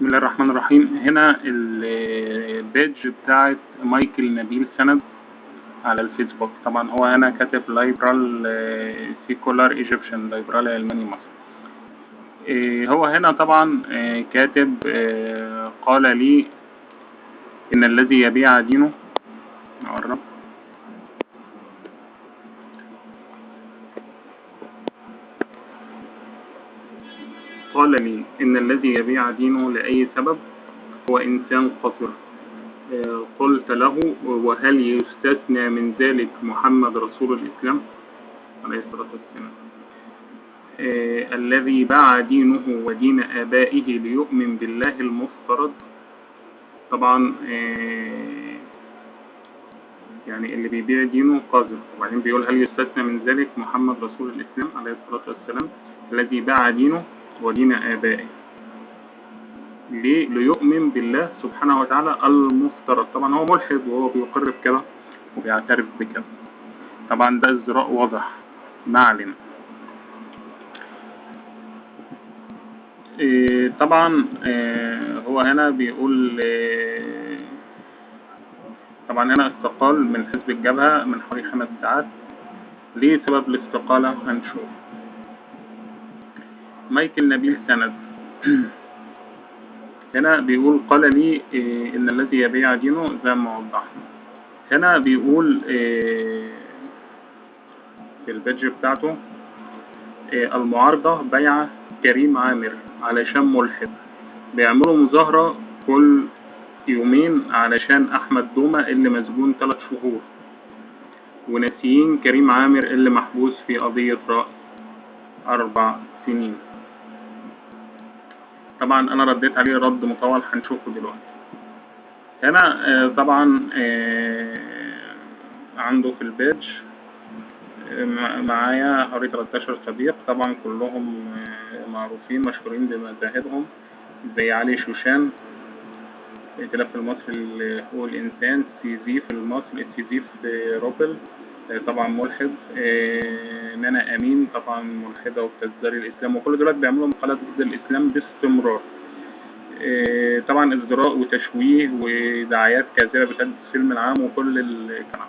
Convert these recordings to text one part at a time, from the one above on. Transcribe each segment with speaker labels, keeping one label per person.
Speaker 1: بسم الله الرحمن الرحيم. هنا البيج بتاعت مايكل نبيل سند على الفيسبوك. طبعا هو هنا كاتب لايبرال سيكولار ايجيبشن، لايبرال علماني مصر. هو هنا طبعا كاتب قال لي ان الذي يبيع دينه، نقرب، قال لي ان الذي يبيع دينه لأي سبب هو إنسان قصر. قلت له: وهل يستثنى من ذلك محمد رسول الإسلام عليه الصلاة والسلام الذي باع دينه ودين آبائه ليؤمن بالله المفترض؟ طبعا يعني اللي بيبيع دينه قذر. وبعدين بيقول: هل يستثنى من ذلك محمد رسول الإسلام عليه الصلاة والسلام الذي باع دينه ودين آبائه ليؤمن بالله سبحانه وتعالى المفترض. طبعا هو ملحد وهو بيقر بكده وبيعترف بكده. طبعا ده ازدراء واضح ما علينا. طبعا هو هنا بيقول طبعا هنا استقال من حزب الجبهة من حوالي 5 ساعات. ليه سبب الاستقالة؟ هنشوف. مايكل نبيل سند هنا بيقول: قال لي إن الذي يبيع دينه زي ما وضحنا. هنا بيقول في البيدج بتاعته المعارضة بيع كريم عامر علشان ملحد. بيعملوا مظاهرة كل يومين علشان أحمد دومة اللي مسجون 3 شهور، وناسيين كريم عامر اللي محبوس في قضية رأي 4 سنين. طبعا أنا رديت عليه رد مطول هنشوفه دلوقتي. هنا طبعا عنده في البيج معايا حوالي 13 صديق. طبعا كلهم معروفين مشهورين بمذاهبهم، زي علي شوشان ائتلاف المصري لحقوق الإنسان، سيزيف المصري، سيزيف روبل طبعا ملحد، نانا أمين طبعا ملحدة وبتزدري الإسلام. وكل دولت بيعملوا مقالات ضد الإسلام باستمرار. طبعا ازدراء وتشويه ودعايات كاذبة بتهدد السلم العام وكل الكلام.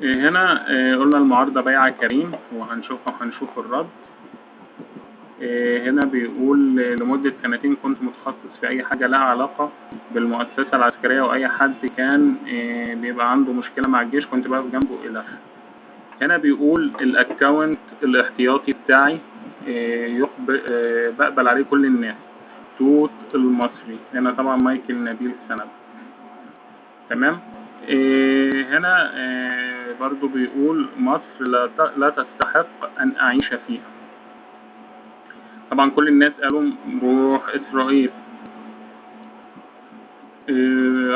Speaker 1: هنا قلنا المعارضة بيع كريم وهنشوف الرد. هنا بيقول: لمدة 2 سنين كنت متخصص في أي حاجة لها علاقة بالمؤسسة العسكرية، وأي حد كان بيبقى عنده مشكلة مع الجيش كنت بقف جنبه إلى آخره. هنا بيقول: الأكاونت الاحتياطي بتاعي بقبل عليه كل الناس، توت المصري. هنا طبعا مايكل نبيل سند. تمام. هنا برضو بيقول: مصر لا تستحق أن أعيش فيها. طبعا كل الناس قالوا روح إسرائيل.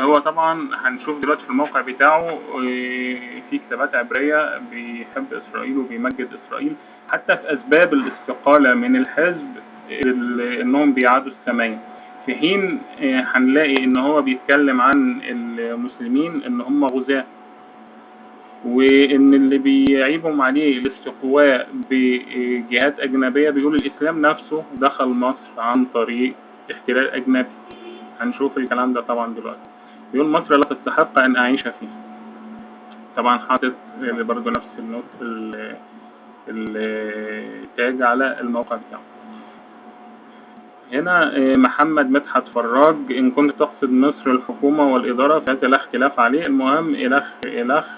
Speaker 1: هو طبعا هنشوف دلوقتي في الموقع بتاعه في كتابات عبرية بيحب إسرائيل وبيمجد إسرائيل. حتى في أسباب الاستقالة من الحزب إنهم بيعادوا السامية، في حين هنلاقي إن هو بيتكلم عن المسلمين إن هم غزاة، وإن اللي بيعيبهم عليه الاستقواء بجهات أجنبية بيقول الإسلام نفسه دخل مصر عن طريق احتلال أجنبي. هنشوف الكلام ده طبعا دلوقتي. بيقول: مصر لا تستحق أن أعيش فيها. طبعا حاطط برضو نفس النوت التاج على الموقع بتاعه. هنا محمد مدحت فراج: إن كنت تقصد مصر الحكومة والإدارة فهذا لا اختلاف عليه. المهم إلخ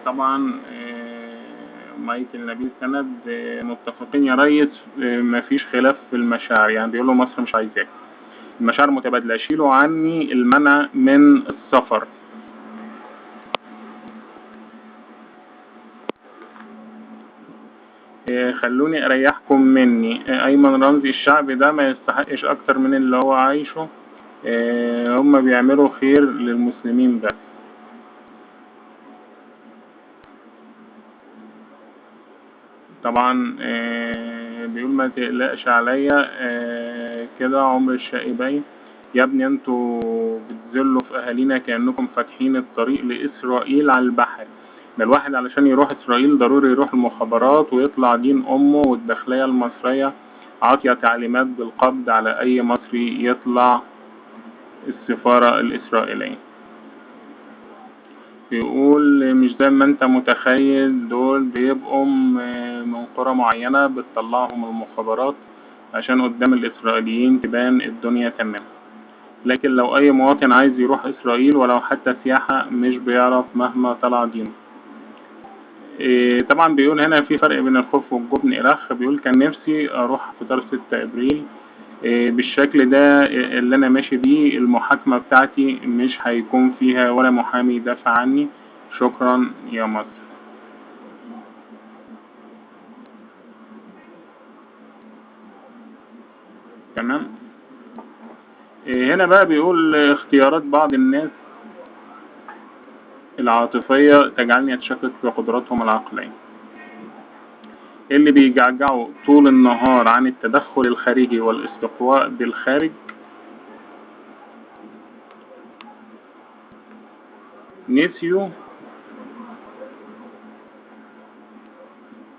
Speaker 1: طبعا مايكل نبيل سند متفقين يا ريس، مفيش خلاف في المشاعر. يعني بيقولوا مصر مش عايزاك، المشاعر متبادلة، شيلوا عني المنع من السفر. خلوني اريحكم مني. ايمن رمزي: الشعب ده ما يستحقش اكتر من اللي هو عايشه، هم بيعملوا خير للمسلمين بس. طبعا بيقول: ما تقلقش عليا كده عمر الشقيبين. يا ابني انتوا بتذلوا في اهالينا كأنكم فاتحين الطريق لإسرائيل على البحر. ده الواحد علشان يروح إسرائيل ضروري يروح المخابرات ويطلع دين أمه والداخلية المصرية عاطية تعليمات بالقبض على أي مصري يطلع السفارة الإسرائيلية. بيقول مش زي ما انت متخيل، دول بيبقوا من قرى معينة بتطلعهم المخابرات عشان قدام الإسرائيليين تبان الدنيا تمام، لكن لو أي مواطن عايز يروح إسرائيل ولو حتى سياحة مش بيعرف مهما طلع دينه. طبعا بيقول هنا في فرق بين الخوف والجبن إلخ. بيقول كان نفسي أروح فطار 6 أبريل بالشكل ده اللي أنا ماشي بيه، المحاكمة بتاعتي مش هيكون فيها ولا محامي يدافع عني. شكرا يا مصر. تمام. هنا بقى بيقول اختيارات بعض الناس العاطفية تجعلني أتشكك في قدراتهم العقلية. اللي بيجعجعوا طول النهار عن التدخل الخارجي والاستقواء بالخارج نسيوا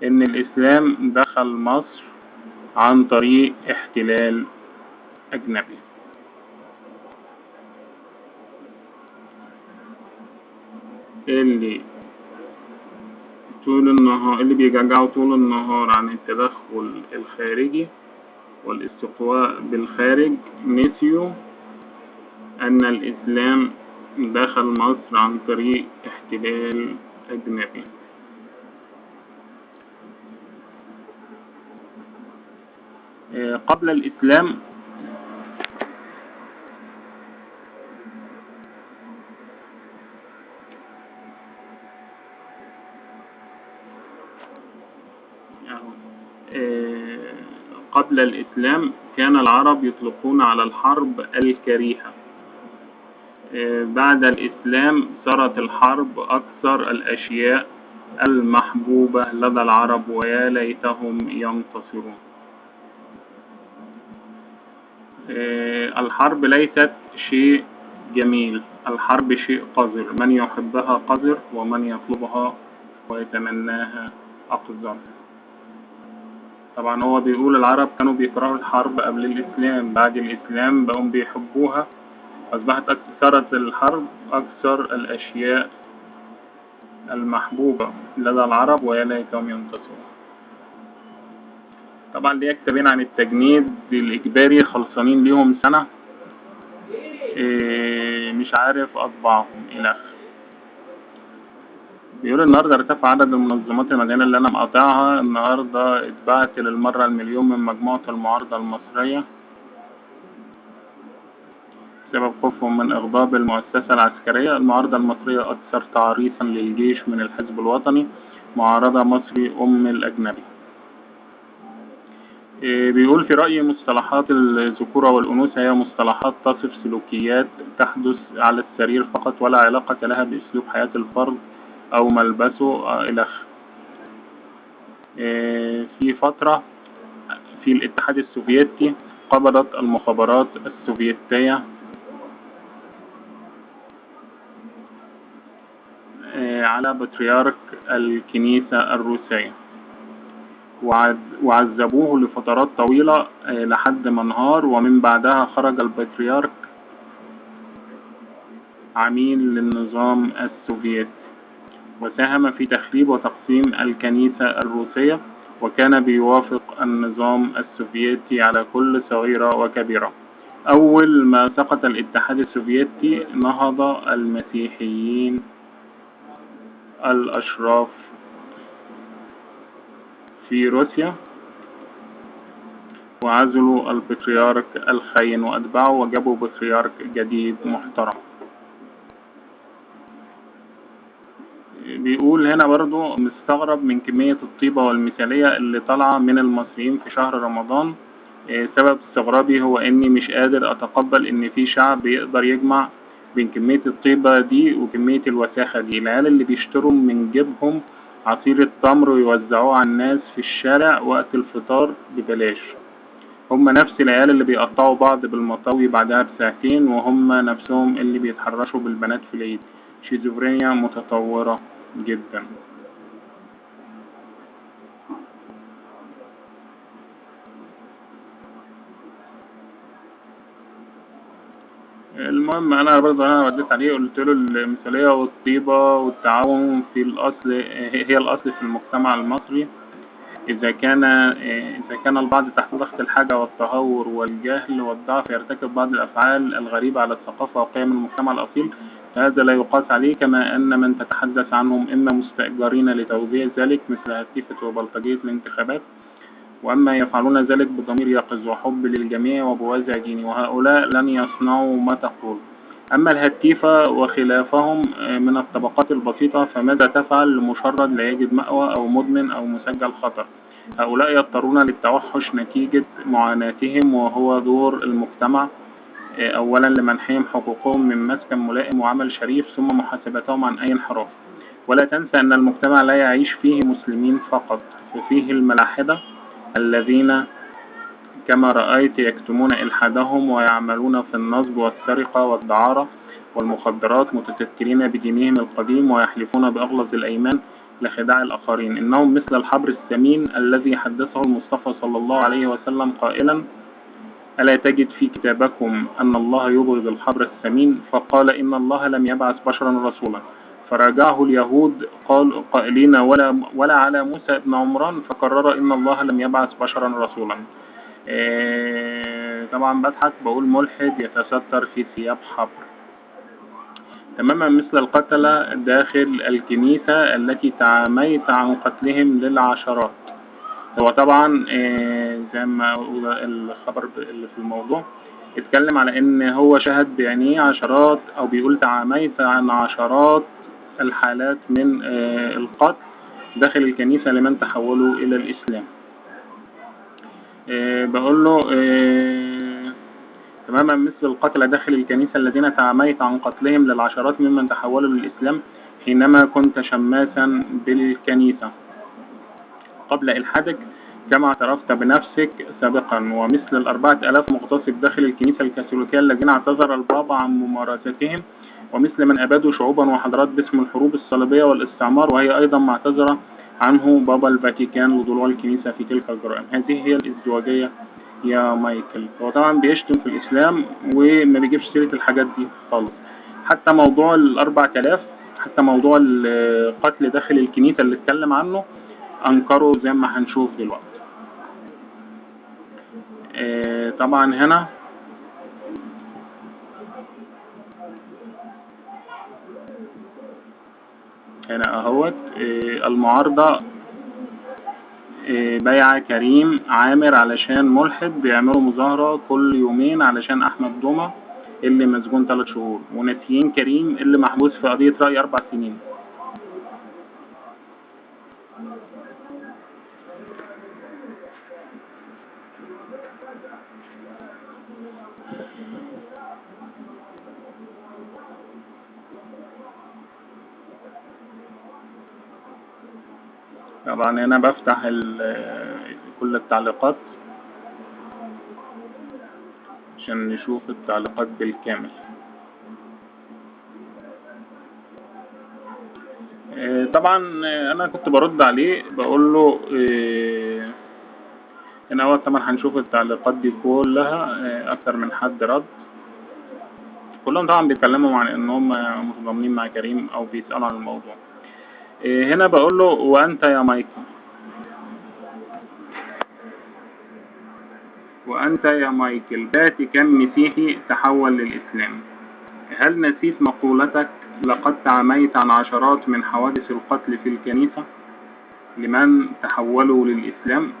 Speaker 1: إن الإسلام دخل مصر عن طريق احتلال أجنبي. اللي بيجعجعوا طول النهار عن التدخل الخارجي والاستقواء بالخارج نسيوا أن الإسلام دخل مصر عن طريق احتلال أجنبي. قبل الإسلام قبل الإسلام كان العرب يطلقون على الحرب الكريهة. بعد الإسلام صارت الحرب أكثر الأشياء المحبوبة لدى العرب، ويا ليتهم ينتصرون. الحرب ليست شيء جميل، الحرب شيء قذر، من يحبها قذر ومن يطلبها ويتمناها أقذر. طبعا هو بيقول العرب كانوا بيكرهوا الحرب قبل الإسلام، بعد الإسلام بقوا بيحبوها، أصبحت صارت الحرب أكثر الأشياء المحبوبة لدى العرب ويا ليتهم ينتصرون. طبعا ليه كتابين عن التجنيد الإجباري خلصانين ليهم سنة، مش عارف أطبعهم إلى بيقول النهاردة ارتفع عدد المنظمات المدنية اللي أنا مقاطعها. النهاردة اتبعت للمرة المليون من مجموعة المعارضة المصرية بسبب خوفهم من إغضاب المؤسسة العسكرية. المعارضة المصرية أكثر تعريصا للجيش من الحزب الوطني، معارضة مصري أم الأجنبي. بيقول في رأيي مصطلحات الذكورة والأنوثة هي مصطلحات تصف سلوكيات تحدث على السرير فقط، ولا علاقة لها بأسلوب حياة الفرد أو ملبسه إلخ. في فترة في الاتحاد السوفيتي قبضت المخابرات السوفيتية على بطريرك الكنيسة الروسية وعذبوه لفترات طويلة لحد ما انهار، ومن بعدها خرج البطريرك عميل للنظام السوفيتي وساهم في تخريب وتقسيم الكنيسة الروسية، وكان بيوافق النظام السوفيتي على كل صغيرة وكبيرة. أول ما سقط الاتحاد السوفيتي نهض المسيحيين الأشراف في روسيا وعزلوا البطريرك الخاين وأتباعه وجابوا بطريرك جديد محترم. بيقول هنا برضو مستغرب من كمية الطيبة والمثالية اللي طالعة من المصريين في شهر رمضان. سبب استغرابي هو اني مش قادر اتقبل ان في شعب يقدر يجمع بين كمية الطيبة دي وكمية الوساخة دي. العيال اللي بيشتروا من جيبهم عصير التمر ويوزعوه على الناس في الشارع وقت الفطار ببلاش، هم نفس العيال اللي بيقطعوا بعض بالمطاوي بعدها بساعتين، وهم نفسهم اللي بيتحرشوا بالبنات في العيد. شيزوفرينيا متطورة جدا. المهم أنا برضه أنا رديت عليه قلت له المثالية والطيبة والتعاون في الأصل هي الأصل في المجتمع المصري. إذا كان البعض تحت ضغط الحاجة والتهور والجهل والضعف يرتكب بعض الأفعال الغريبة على الثقافة وقيم المجتمع الأصيل، فهذا لا يقاس عليه، كما أن من تتحدث عنهم إما مستأجرين لتوزيع ذلك مثل هتيفة وبلطجية الانتخابات، وأما يفعلون ذلك بضمير يقظ وحب للجميع وبوازع ديني، وهؤلاء لن يصنعوا ما تقول. أما الهتيفة وخلافهم من الطبقات البسيطة فماذا تفعل لمشرد لا يجد مأوى أو مدمن أو مسجل خطر؟ هؤلاء يضطرون للتوحش نتيجة معاناتهم، وهو دور المجتمع أولا لمنحهم حقوقهم من مسكن ملائم وعمل شريف، ثم محاسبتهم عن أي انحراف. ولا تنسى أن المجتمع لا يعيش فيه مسلمين فقط، ففيه الملاحدة الذين كما رأيت يكتمون إلحادهم ويعملون في النصب والسرقة والدعارة والمخدرات متذكرين بدينهم القديم ويحلفون بأغلظ الأيمان لخداع الآخرين. إنهم مثل الحبر الثمين الذي حدثه المصطفى صلى الله عليه وسلم قائلا: ألا تجد في كتابكم أن الله يبغض الحبر الثمين؟ فقال: إن الله لم يبعث بشرا رسولا. فراجعه اليهود قائلين: ولا على موسى بن عمران، فقرر: إن الله لم يبعث بشرا رسولا. طبعا بضحك بقول ملحد يتستر في ثياب حبر، تماما مثل القتلة داخل الكنيسة التي تعاميت عن قتلهم للعشرات. هو طبعا زي ما الخبر اللي في الموضوع اتكلم على ان هو شهد بعينيه عشرات، او بيقول تعاميت عن عشرات الحالات من القتل داخل الكنيسة لمن تحولوا الى الاسلام. بقول له تماما مثل القتلة داخل الكنيسة الذين تعاميت عن قتلهم للعشرات ممن تحولوا للإسلام حينما كنت شماسا بالكنيسة قبل إلحادك، كما اعترفت بنفسك سابقا، ومثل 4000 مغتصب داخل الكنيسة الكاثوليكية الذين اعتذر البابا عن ممارستهم، ومثل من أبادوا شعوبا وحضارات باسم الحروب الصليبية والاستعمار، وهي أيضا ما اعتذر عنه بابا الفاتيكان لضلوع الكنيسة في تلك الجرائم. هذه هي الازدواجية يا مايكل. هو طبعا بيشتم في الإسلام وما بيجيبش سيرة الحاجات دي خالص. حتى موضوع 4000، حتى موضوع القتل داخل الكنيسة اللي اتكلم عنه أنكره زي ما هنشوف دلوقتي. طبعا هنا اهوت المعارضة بيع كريم عامر علشان ملحد، بيعملوا مظاهرة كل يومين علشان أحمد دومة اللي مسجون 3 شهور، وناسيين كريم اللي محبوس في قضية رأي 4 سنين. طبعا هنا بفتح كل التعليقات عشان نشوف التعليقات بالكامل. طبعا انا كنت برد عليه بقول له هنا اول طبعا هنشوف التعليقات دي كلها اكتر من حد رد، كلهم طبعا بيتكلموا عن ان هم متضامنين مع كريم او بيسألوا عن الموضوع. هنا بقول له: وانت يا مايكل، وأنت يا مايكل ذات كم مسيحي تحول للإسلام؟ هل نسيت مقولتك لقد تعاميت عن عشرات من حوادث القتل في الكنيسة لمن تحولوا للإسلام؟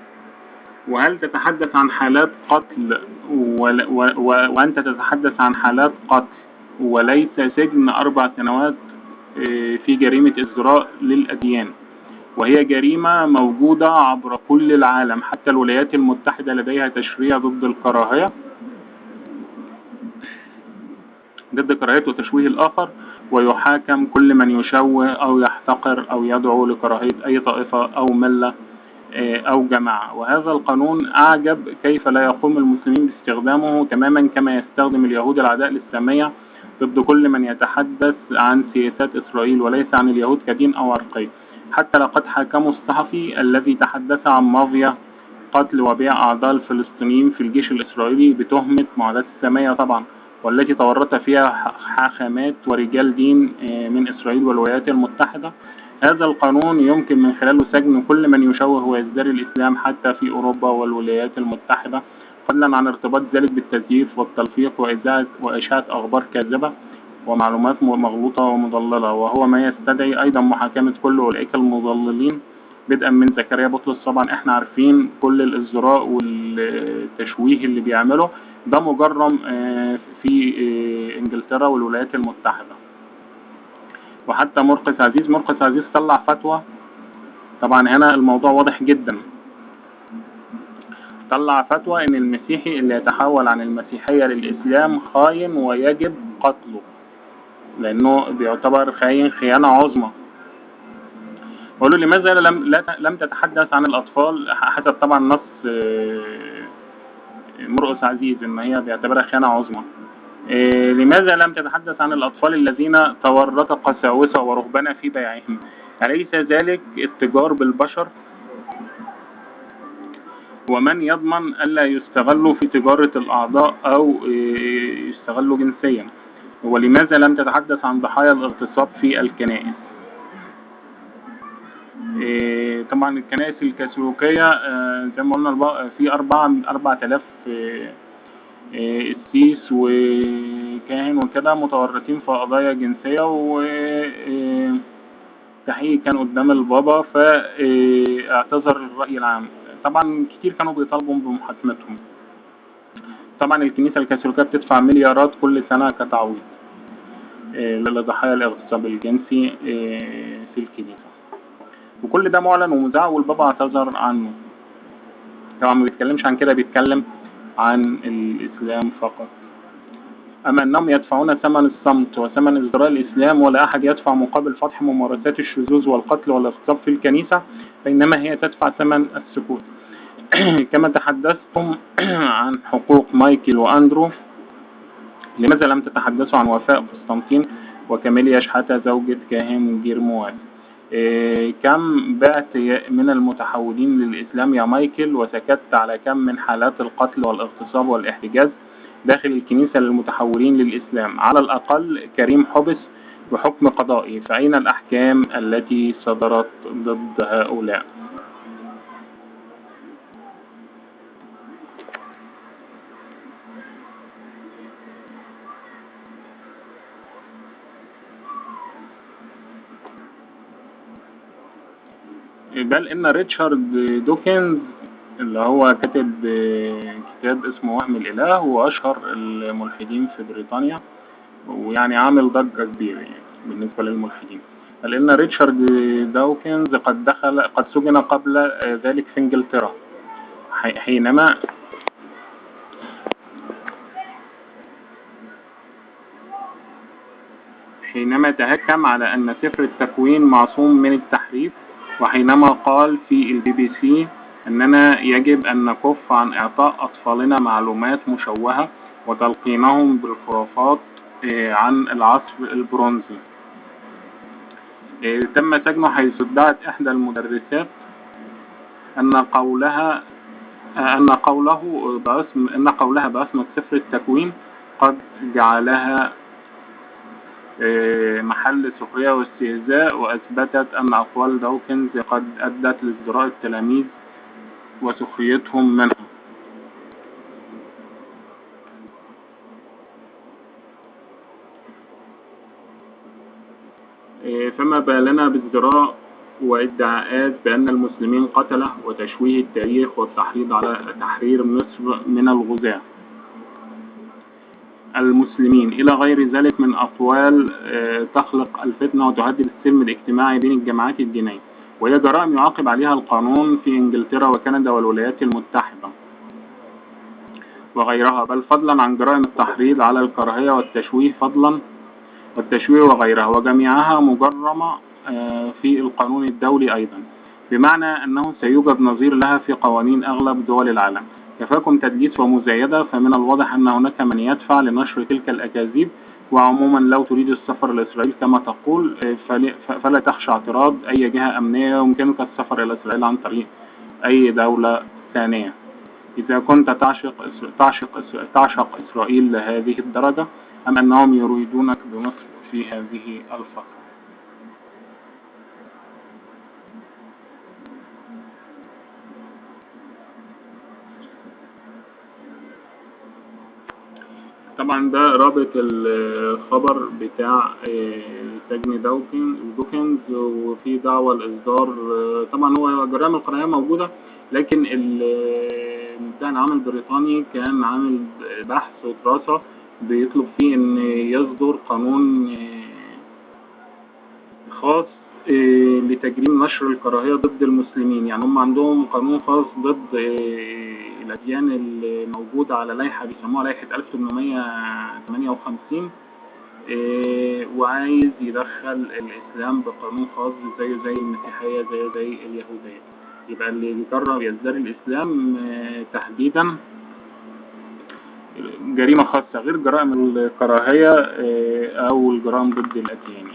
Speaker 1: وهل تتحدث عن حالات قتل وأنت تتحدث عن حالات قتل وليس سجن 4 سنوات في جريمة إزدراء للأديان، وهي جريمة موجودة عبر كل العالم، حتى الولايات المتحدة لديها تشريع ضد الكراهية وتشويه الآخر، ويحاكم كل من يشوه أو يحتقر أو يدعو لكراهية أي طائفة أو ملة أو جماعة. وهذا القانون أعجب كيف لا يقوم المسلمين باستخدامه تماما كما يستخدم اليهود العداء الإسلامية ضد كل من يتحدث عن سياسات إسرائيل وليس عن اليهود كدين أو عرقية. حتى لقد حاكموا الصحفي الذي تحدث عن مافيا قتل وبيع أعضاء الفلسطينيين في الجيش الإسرائيلي بتهمة معاداة السامية طبعا، والتي تورط فيها حاخامات ورجال دين من إسرائيل والولايات المتحدة. هذا القانون يمكن من خلاله سجن كل من يشوه ويزدري الإسلام حتى في أوروبا والولايات المتحدة، فضلا عن ارتباط ذلك بالتزييف والتلفيق وإشاعة أخبار كاذبة ومعلومات مغلوطة ومضللة، وهو ما يستدعي أيضا محاكمة كل أولئك المضللين بدءا من زكريا بطرس. طبعا احنا عارفين كل الازدراء والتشويه اللي بيعمله ده مجرم في انجلترا والولايات المتحدة. وحتى مرقس عزيز طلع فتوى، طبعا هنا الموضوع واضح جدا، طلع فتوى ان المسيحي اللي يتحول عن المسيحية للإسلام خاين ويجب قتله، لأنه بيعتبر خاين خيانة عظمى. قالوا لماذا لم تتحدث عن الأطفال، حسب طبعا نص مرقس عزيز ان هي بيعتبرها خيانة عظمى. لماذا لم تتحدث عن الأطفال الذين تورط قساوسة ورهبنة في بيعهم؟ أليس ذلك التجار بالبشر؟ ومن يضمن ألا يستغلوا في تجارة الأعضاء أو يستغلوا جنسيا؟ ولماذا لم تتحدث عن ضحايا الاغتصاب في الكنائس؟ طبعا الكنائس الكاثوليكية زي ما قلنا في 4000 قسيس وكاهن وكده متورطين في قضايا جنسية، وتحقيق كان قدام البابا فاعتذر الرأي العام. طبعا كتير كانوا بيطالبوا بمحاكمتهم. طبعا الكنيسة الكاثوليكية بتدفع مليارات كل سنة كتعويض لضحايا الاغتصاب الجنسي في الكنيسة، وكل ده معلن ومذاع والبابا اعتذر عنه. طبعا ما بيتكلمش عن كده، بيتكلم عن الإسلام فقط. أما أنهم يدفعون ثمن الصمت وثمن ازدراء الإسلام، ولا أحد يدفع مقابل فتح ممارسات الشذوذ والقتل والاغتصاب في الكنيسة، فإنما هي تدفع ثمن السكوت. كما تحدثتم عن حقوق مايكل وأندرو، لماذا لم تتحدثوا عن وفاء قسطنطين وكاميليا شحاتة زوجة كاهن جيرموات؟ كم بعت من المتحولين للإسلام يا مايكل، وسكت على كم من حالات القتل والاغتصاب والاحتجاز داخل الكنيسة للمتحولين للإسلام؟ على الأقل كريم حبس بحكم قضائي، فأين الأحكام التي صدرت ضد هؤلاء؟ بل إن ريتشارد دوكنز اللي هو كاتب كتاب اسمه وهم الإله، هو أشهر الملحدين في بريطانيا، ويعني عامل ضجة كبيرة يعني بالنسبة للملحدين. بل إن ريتشارد دوكنز قد سجن قبل ذلك في إنجلترا حينما تهكم على أن سفر التكوين معصوم من التحريف، وحينما قال في الBBC أننا يجب أن نكف عن إعطاء أطفالنا معلومات مشوهة وتلقينهم بالخرافات عن العصر البرونزي. تم سجنه حيث ادعت إحدى المدرسات أن قولها باسم سفر التكوين قد جعلها محل سخرية واستهزاء، وأثبتت أن أقوال دوكنز قد أدت لازدراء التلاميذ وسخريتهم منها. فما بالنا بازدراء وادعاءات بأن المسلمين قتلة وتشويه التاريخ والتحريض على تحرير مصر من الغزاة المسلمين إلى غير ذلك من أقوال تخلق الفتنة وتهدد السلم الاجتماعي بين الجماعات الدينية، وهي جرائم يعاقب عليها القانون في إنجلترا وكندا والولايات المتحدة وغيرها، بل فضلا عن جرائم التحريض على الكراهية والتشويه وغيرها، وجميعها مجرمة في القانون الدولي أيضا، بمعنى أنه سيوجد نظير لها في قوانين أغلب دول العالم. كفاكم تدليس ومزايدة، فمن الواضح أن هناك من يدفع لنشر تلك الأكاذيب. وعموما لو تريد السفر لإسرائيل كما تقول فلا تخشى اعتراض أي جهة أمنية، يمكنك السفر إلى إسرائيل عن طريق أي دولة ثانية. إذا كنت تعشق إسرائيل لهذه الدرجة أم أنهم يريدونك بمصر في هذه الفترة. طبعا ده رابط الخبر بتاع سجن دوكنز، وفي دعوة لإصدار طبعا هو جرائم القضائية موجودة، لكن بتاع العام البريطاني كان عامل بحث ودراسة بيطلب فيه إن يصدر قانون خاص لتجريم نشر الكراهية ضد المسلمين. يعني هم عندهم قانون خاص ضد الأديان الموجودة على لائحة بيسموها لائحة 1858، وعايز يدخل الإسلام بقانون خاص زي المسيحية زي اليهودية. يبقى اللي بيجرب يزدري الإسلام تحديدا جريمة خاصة غير جرائم الكراهية أو الجرائم ضد الأديان.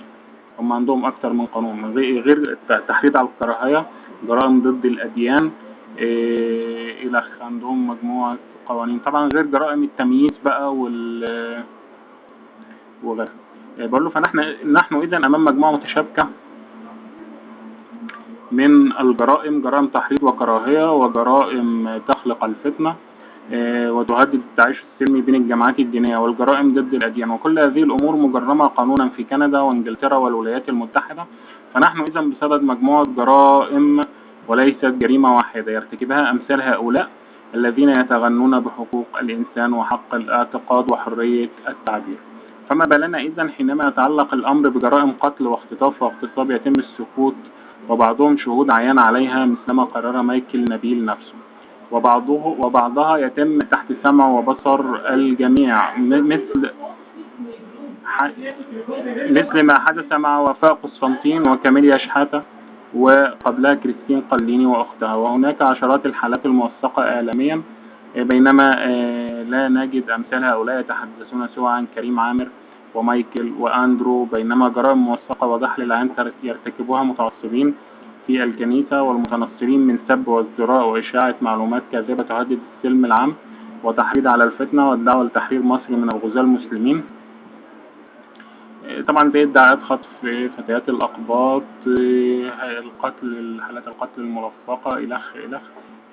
Speaker 1: هم عندهم أكتر من قانون غير التحريض على الكراهية، جرائم ضد الأديان، إلى عندهم مجموعة قوانين طبعا غير جرائم التمييز بقى وغيرها. بقول له فنحن إذا أمام مجموعة متشابكة من الجرائم، جرائم تحريض وكراهية وجرائم تخلق الفتنة وتهدد التعايش السلمي بين الجماعات الدينية والجرائم ضد الأديان، وكل هذه الأمور مجرمة قانونا في كندا وإنجلترا والولايات المتحدة. فنحن إذا بصدد مجموعة جرائم وليست جريمة واحدة يرتكبها أمثال هؤلاء الذين يتغنون بحقوق الإنسان وحق الاعتقاد وحرية التعبير. فما بالنا إذا حينما يتعلق الأمر بجرائم قتل واختطاف واغتصاب يتم السكوت وبعضهم شهود عيان عليها مثلما قرر مايكل نبيل نفسه، وبعضها يتم تحت سمع وبصر الجميع مثل ما حدث مع وفاء قسطنطين وكاميليا شحاتة وقبلها كريستين قليني وأختها. وهناك عشرات الحالات الموثقة إعلاميا، بينما لا نجد أمثال هؤلاء يتحدثون سوى عن كريم عامر ومايكل وأندرو، بينما جرائم موثقة وضح للعين يرتكبوها متعصبين في الكنيسة والمتنصرين من سب وازدراء وإشاعة معلومات كاذبة تهدد السلم العام وتحريض على الفتنة والدعوة لتحرير مصر من الغزاة المسلمين. طبعا زي ادعاءات خطف فتيات الأقباط، حالات القتل المرفقة إلخ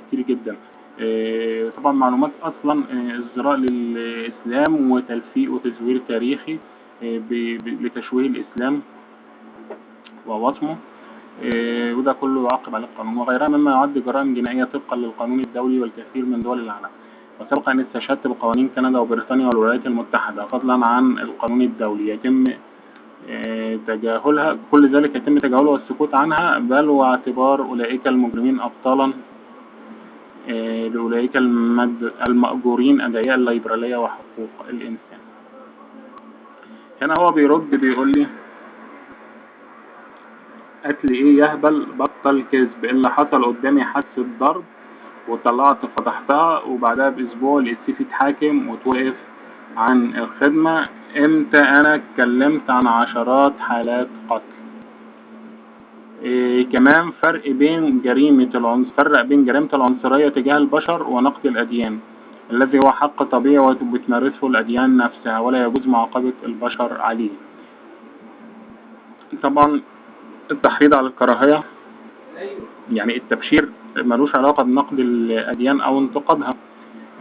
Speaker 1: كتير جدا. طبعا معلومات أصلا ازدراء للإسلام وتلفيق وتزوير تاريخي لتشويه الإسلام ووصمه، وده كله يعاقب عليه القانون وغيرها مما يعد جرائم جنائية طبقا للقانون الدولي والكثير من دول العالم. وسبق أن استشهدت بقوانين كندا وبريطانيا والولايات المتحدة فضلا عن القانون الدولي يتم تجاهلها، كل ذلك يتم تجاهلها والسكوت عنها، بل واعتبار أولئك المجرمين أبطالا لأولئك المأجورين أدعياء الليبرالية وحقوق الإنسان. هنا هو بيرد بيقول لي قتل ايه يهبل، بطل كذب، اللي حصل قدامي حادثة ضرب وطلعت فتحتها وبعدها باسبوع الاسيف اتحاكم وتوقف عن الخدمة. امتى انا اتكلمت عن عشرات حالات قتل؟ كمان فرق بين جريمة العنصرية تجاه البشر ونقد الأديان الذي هو حق طبيعي وبتمارسه الأديان نفسها ولا يجوز معاقبة البشر عليه. طبعا التحريض على الكراهية يعني التبشير ملوش علاقة بنقد الأديان أو انتقادها.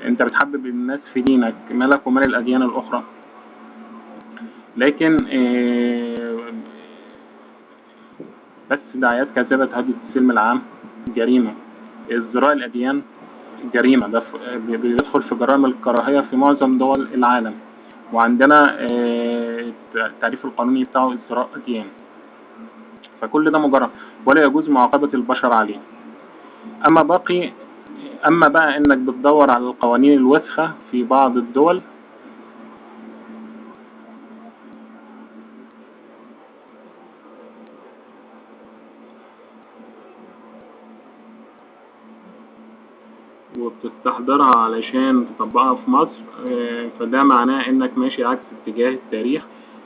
Speaker 1: انت بتحبب الناس في دينك، مالك ومال الأديان الأخرى. لكن بس دعايات كاذبة تهدد السلم العام جريمة. ازدراء الأديان جريمة، ده بيدخل في جرائم الكراهية في معظم دول العالم، وعندنا التعريف القانوني بتاعه ازدراء أديان، فكل ده مجرم ولا يجوز معاقبة البشر عليه. أما بقى إنك بتدور على القوانين الوسخة في بعض الدول، وبتستحضرها علشان تطبقها في مصر، فده معناه إنك ماشي عكس اتجاه التاريخ.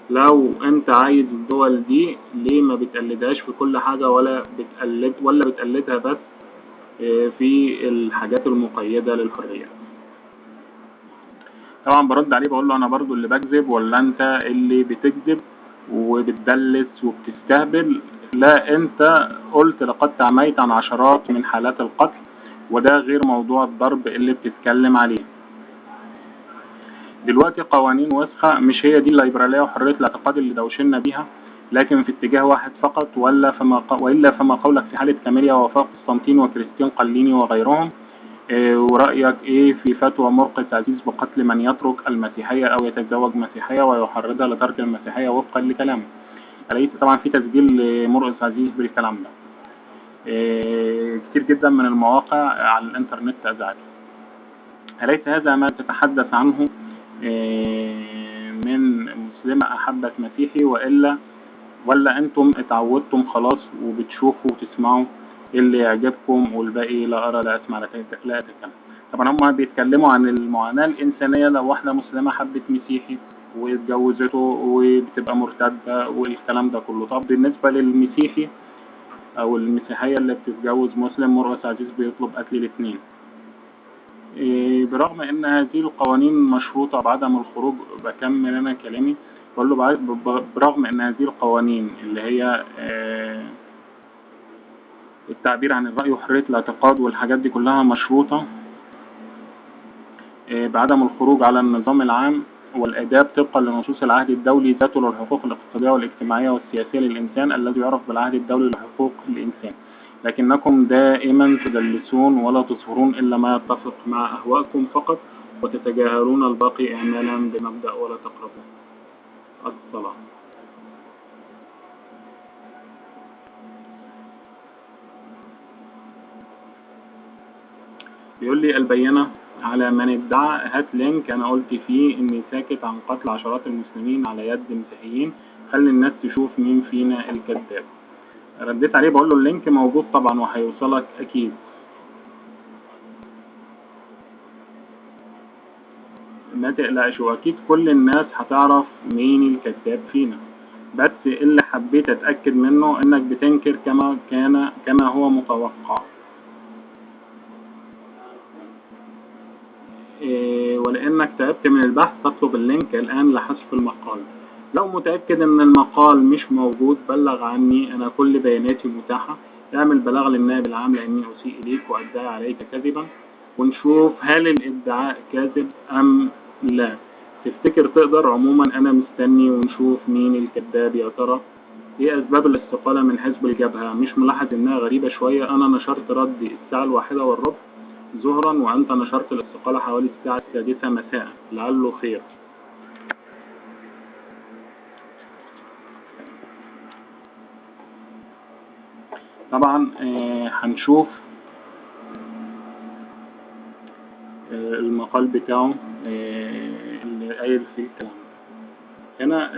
Speaker 1: لو أنت عايز الدول دي ليه ما بتقلدهاش في كل حاجة ولا بتقلدها بس في الحاجات المقيدة للحرية. طبعا برد عليه بقول له انا برضو اللي بكذب ولا انت اللي بتكذب وبتدلس وبتستهبل؟ لا، انت قلت لقد تعميت عن عشرات من حالات القتل، وده غير موضوع الضرب اللي بتتكلم عليه. دلوقتي قوانين وسخة مش هي دي الليبرالية وحرية الاعتقاد اللي دوشنا بيها، لكن في اتجاه واحد فقط، وإلا فما قولك في حالة كاميليا ووفاء قسطنطين وكريستين قليني وغيرهم؟ ورأيك ايه في فتوى مرقس عزيز بقتل من يترك المسيحية او يتزوج مسيحية ويحرضها لترك المسيحية وفقا لكلامه؟ لقيت طبعا في تسجيل لمرقس عزيز بالكلام ده. كتير جدا من المواقع على الانترنت أزعج. أليس هذا ما تتحدث عنه من مسلمة أحبت مسيحي، ولا أنتم اتعودتم خلاص وبتشوفوا وتسمعوا اللي يعجبكم والباقي لا أرى لا أسمع لا أتكلم؟ طبعا هم بيتكلموا عن المعاناة الإنسانية لو واحدة مسلمة حبت مسيحي واتجوزته وبتبقى مرتدة والكلام ده كله. طب بالنسبة للمسيحي أو المسيحية اللي بتتجوز مسلم، مرقس عزيز بيطلب قتل الاتنين. برغم ان هذه القوانين مشروطة بعدم الخروج، بكمل انا كلامي بقول له برغم ان هذه القوانين اللي هي التعبير عن الرأي وحرية الاعتقاد والحاجات دي كلها مشروطة بعدم الخروج على النظام العام والآداب طبقا لنصوص العهد الدولي ذاته للحقوق الاقتصادية والاجتماعية والسياسية للإنسان الذي يعرف بالعهد الدولي لحقوق الإنسان، لكنكم دائما تدلسون ولا تصهرون إلا ما يتفق مع أهوائكم فقط، وتتجاهلون الباقي إعمالا بمبدأ ولا تقربون الصلاة. بيقول لي البينة على من ادعى، هات لينك أنا قلت فيه إني ساكت عن قتل عشرات المسلمين على يد مسيحيين، خلي الناس تشوف مين فينا الكذاب. رديت عليه بقول له اللينك موجود طبعا وهيوصلك أكيد، ما تقلقش، وأكيد كل الناس هتعرف مين الكذاب فينا، بس اللي حبيت أتأكد منه إنك بتنكر كما هو متوقع. ولأنك تعبت من البحث تطلب اللينك الآن لحذف المقال. لو متأكد إن المقال مش موجود بلغ عني، أنا كل بياناتي متاحة. اعمل بلاغ للنائب العام لأني أسيء إليك وأدعي عليك كذبا، ونشوف هل الادعاء كاذب أم لا. تفتكر تقدر؟ عموما أنا مستني ونشوف مين الكذاب يا ترى. ايه أسباب الاستقالة من حزب الجبهة؟ مش ملاحظ إنها غريبة شوية؟ أنا نشرت ردي الساعة 1:15 ظهرا، وأنت نشرت الاستقالة حوالي الساعة 6 مساء، لعله خير. طبعا هنشوف المقال بتاعه اللي قايل فيه الكلام هنا.